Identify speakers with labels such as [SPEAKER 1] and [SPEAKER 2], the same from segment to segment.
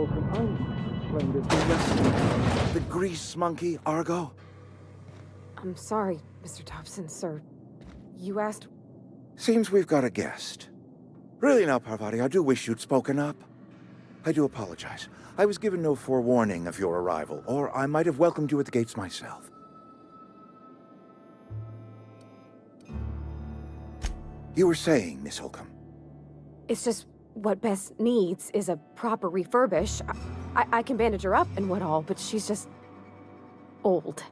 [SPEAKER 1] Holcomb. I'm explained it directly. The grease monkey, Argo?
[SPEAKER 2] I'm sorry, Mr. Thompson, sir. You asked...
[SPEAKER 1] Seems we've got a guest. Really now, Parvati, I do wish you'd spoken up. I do apologize. I was given no forewarning of your arrival, or I might have welcomed you at the gates myself. You were saying, Miss Holcomb.
[SPEAKER 2] It's just what Bess needs is a proper refurbish. I can bandage her up and what all, but she's just... old.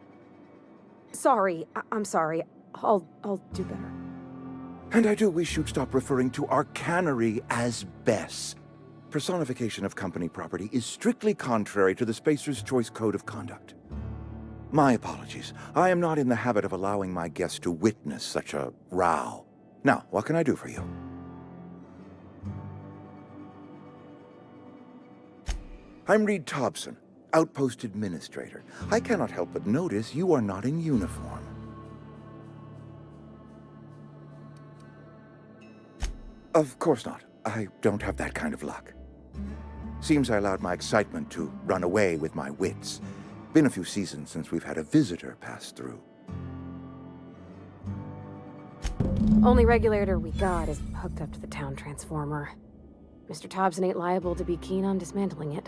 [SPEAKER 2] Sorry, I'm sorry. I'll do better.
[SPEAKER 1] And I do wish you'd stop referring to our cannery as Bess. Personification of company property is strictly contrary to the Spacer's Choice Code of Conduct. My apologies. I am not in the habit of allowing my guests to witness such a row. Now, what can I do for you? I'm Reed Thompson, Outpost Administrator. I cannot help but notice you are not in uniform. Of course not. I don't have that kind of luck. Seems I allowed my excitement to run away with my wits. Been a few seasons since we've had a visitor pass through.
[SPEAKER 2] Only regulator we got is hooked up to the town transformer. Mr. Thompson ain't liable to be keen on dismantling it.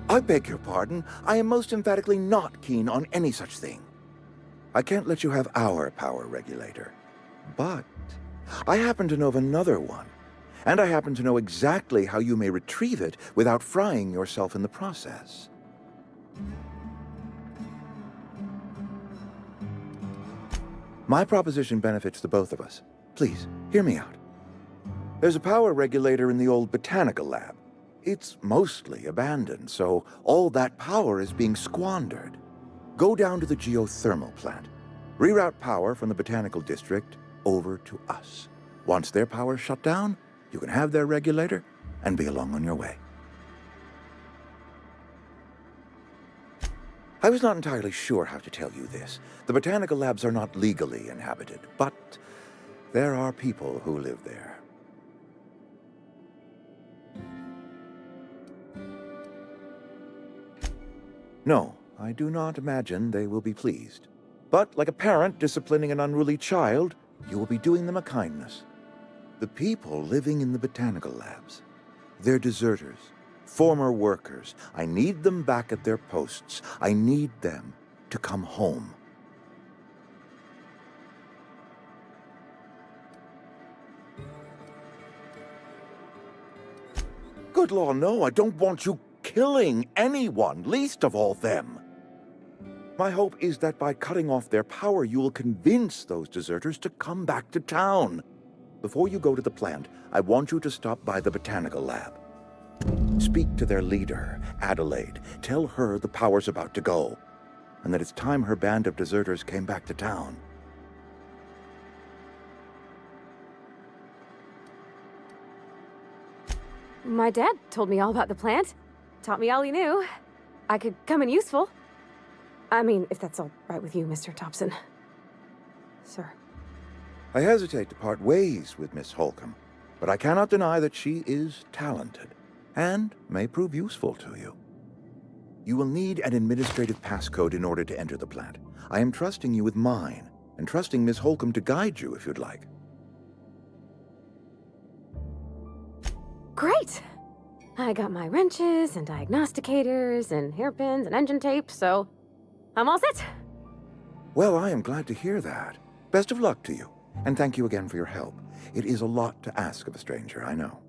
[SPEAKER 1] I beg your pardon. I am most emphatically not keen on any such thing. I can't let you have our power regulator. But I happen to know of another one. And I happen to know exactly how you may retrieve it without frying yourself in the process. My proposition benefits the both of us. Please, hear me out. There's a power regulator in the old botanical lab. It's mostly abandoned, so all that power is being squandered. Go down to the geothermal plant. Reroute power from the botanical district over to us. Once their power's shut down, you can have their regulator and be along on your way. I was not entirely sure how to tell you this. The botanical labs are not legally inhabited, but there are people who live there. No, I do not imagine they will be pleased. But like a parent disciplining an unruly child, you will be doing them a kindness. The people living in the botanical labs, they're deserters, former workers. I need them back at their posts. I need them to come home. Good law, no, I don't want you killing anyone, least of all them. My hope is that by cutting off their power, you will convince those deserters to come back to town. Before you go to the plant, I want you to stop by the botanical lab. Speak to their leader, Adelaide. Tell her the power's about to go, and that it's time her band of deserters came back to town.
[SPEAKER 2] My dad told me all about the plant. Taught me all he knew. I could come in useful. I mean, if that's all right with you, Mr. Thompson. Sir.
[SPEAKER 1] I hesitate to part ways with Miss Holcomb, but I cannot deny that she is talented and may prove useful to you. You will need an administrative passcode in order to enter the plant. I am trusting you with mine, and trusting Miss Holcomb to guide you if you'd like.
[SPEAKER 2] Great! I got my wrenches and diagnosticators and hairpins and engine tape, so I'm all set.
[SPEAKER 1] Well, I am glad to hear that. Best of luck to you, and thank you again for your help. It is a lot to ask of a stranger, I know.